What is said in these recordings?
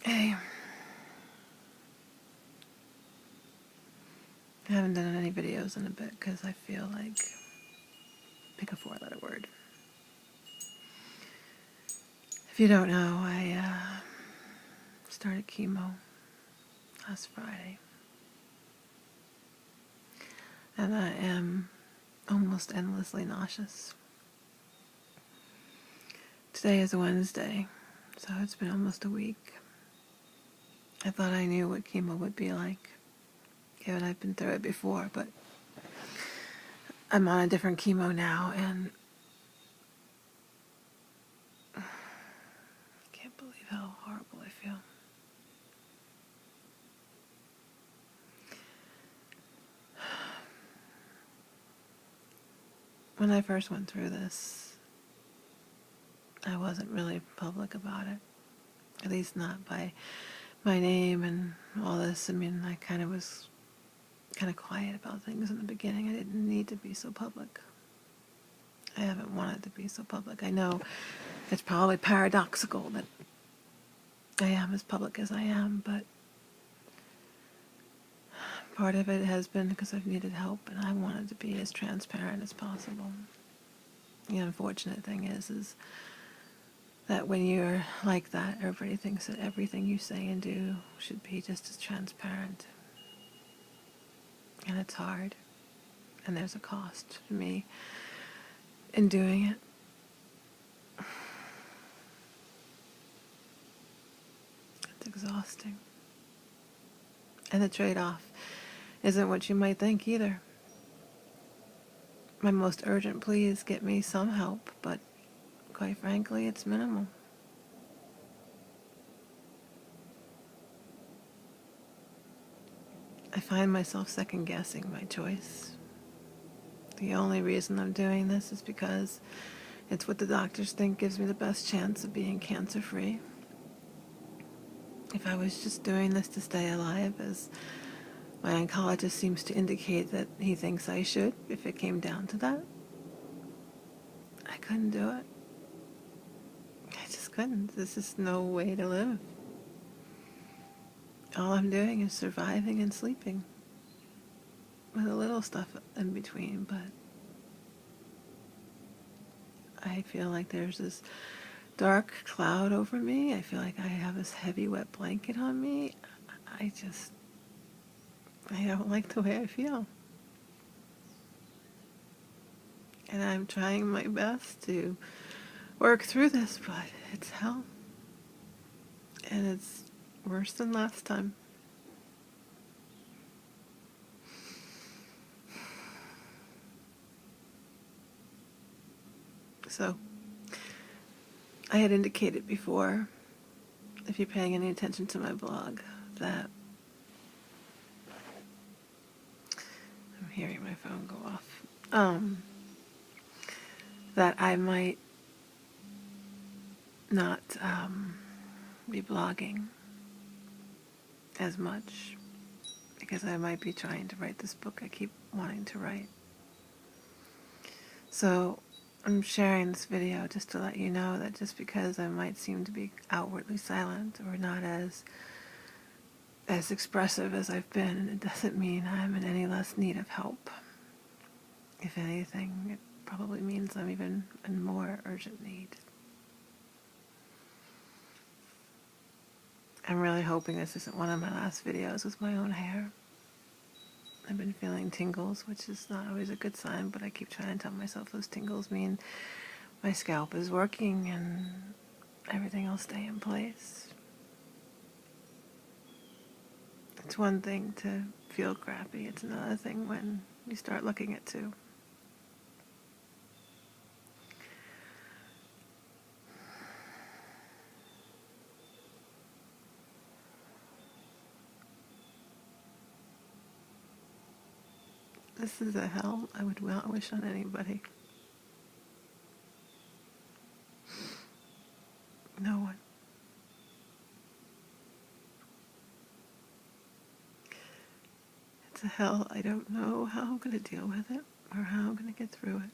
Hey, I haven't done any videos in a bit because I feel like pick a four-letter word. If you don't know, I started chemo last Friday, and I am almost endlessly nauseous. Today is Wednesday, so it's been almost a week. I thought I knew what chemo would be like, given I've been through it before, but I'm on a different chemo now, and I can't believe how horrible I feel. When I first went through this, I wasn't really public about it, at least not by my name and all this. I mean, I kind of was kind of quiet about things in the beginning. I didn't need to be so public. I haven't wanted to be so public. I know it's probably paradoxical that I am as public as I am, but part of it has been because I've needed help, and I wanted to be as transparent as possible. The unfortunate thing is that when you're like that, everybody thinks that everything you say and do should be just as transparent. And it's hard. And there's a cost to me in doing it. It's exhausting. And the trade-off isn't what you might think either. My most urgent plea is get me some help, but quite frankly, it's minimal. I find myself second-guessing my choice. The only reason I'm doing this is because it's what the doctors think gives me the best chance of being cancer-free. If I was just doing this to stay alive, as my oncologist seems to indicate that he thinks I should, if it came down to that, I couldn't do it. I just couldn't. This is no way to live. All I'm doing is surviving and sleeping, with a little stuff in between, but I feel like there's this dark cloud over me. I feel like I have this heavy, wet blanket on me. I don't like the way I feel. And I'm trying my best to work through this, but it's hell. And it's worse than last time. So, I had indicated before, if you're paying any attention to my blog, that I'm hearing my phone go off. That I might not be blogging as much because I might be trying to write this book I keep wanting to write. So I'm sharing this video just to let you know that just because I might seem to be outwardly silent or not as expressive as I've been, it doesn't mean I'm in any less need of help. If anything, it probably means I'm even in more urgent need. I'm really hoping this isn't one of my last videos with my own hair. I've been feeling tingles, which is not always a good sign, but I keep trying to tell myself those tingles mean my scalp is working and everything will stay in place. It's one thing to feel crappy, it's another thing when you start looking at two. This is a hell I would not wish on anybody. No one. It's a hell I don't know how I'm going to deal with it or how I'm going to get through it.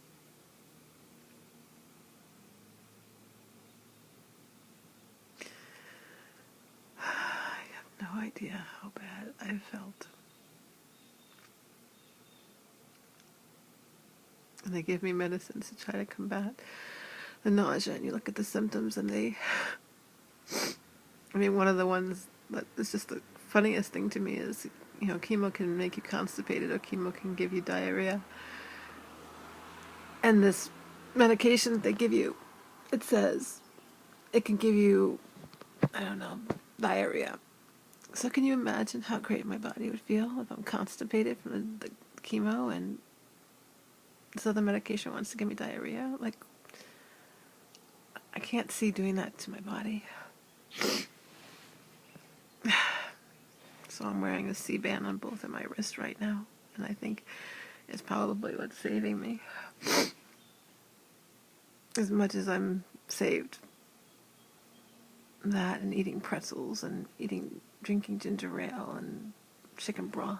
no idea how bad I felt. And they give me medicines to try to combat the nausea, and you look at the symptoms, and one of the ones that is just the funniest thing to me is, chemo can make you constipated, or chemo can give you diarrhea. And this medication that they give you, it says it can give you, diarrhea. So can you imagine how great my body would feel if I'm constipated from the chemo, and this other medication wants to give me diarrhea? Like, I can't see doing that to my body. So I'm wearing a C-band on both of my wrists right now, and I think it's probably what's saving me. As much as I'm saved that, and eating pretzels, and drinking ginger ale and chicken broth.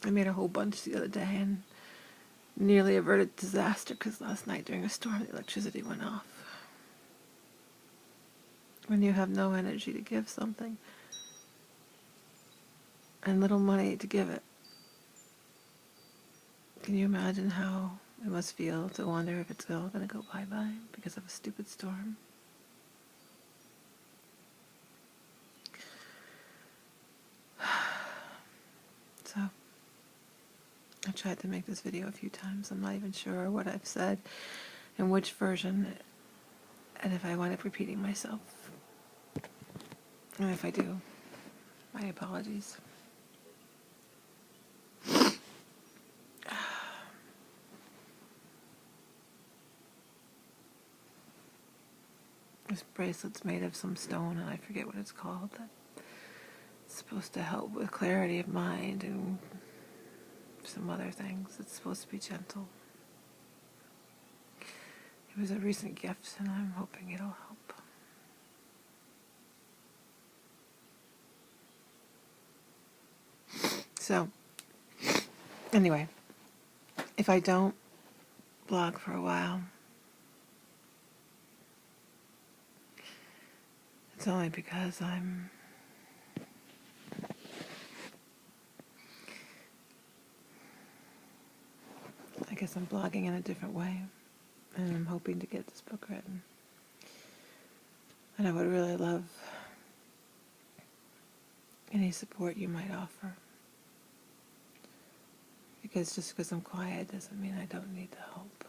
I made a whole bunch the other day and nearly averted disaster because last night during a storm the electricity went off. When you have no energy to give something and little money to give it, can you imagine how it must feel to wonder if it's all going to go bye-bye because of a stupid storm? So, I tried to make this video a few times. I'm not even sure what I've said and which version, and if I wind up repeating myself. And if I do, my apologies. This bracelet's made of some stone, and I forget what it's called. It's supposed to help with clarity of mind and some other things. It's supposed to be gentle. It was a recent gift, and I'm hoping it'll help. So, anyway, if I don't blog for a while, it's only because I guess I'm blogging in a different way, and I'm hoping to get this book written. And I would really love any support you might offer. Because just because I'm quiet doesn't mean I don't need the help.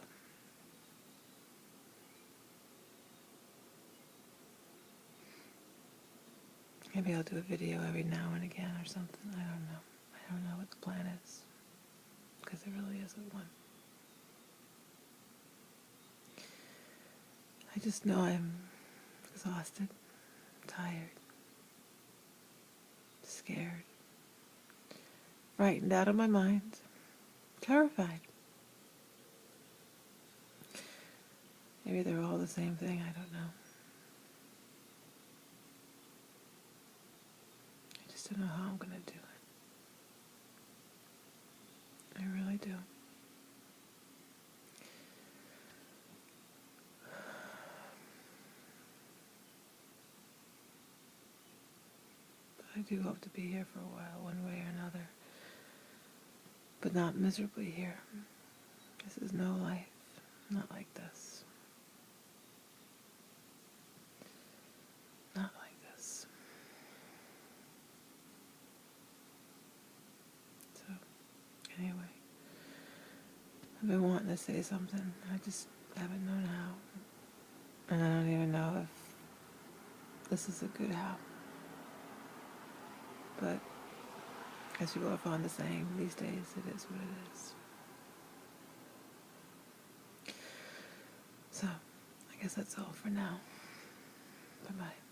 Maybe I'll do a video every now and again or something. I don't know. I don't know what the plan is. Because there really isn't one. I just know I'm exhausted, tired, scared, frightened out of my mind, terrified. Maybe they're all the same thing, I don't know. I just don't know how I'm going to do it. I really do. I do hope to be here for a while, one way or another. But not miserably here. This is no life. Not like this. Not like this. So, anyway. I've been wanting to say something. I just haven't known how. And I don't even know if this is a good how. But as people are fond of saying these days, it is what it is. So, I guess that's all for now. Bye-bye.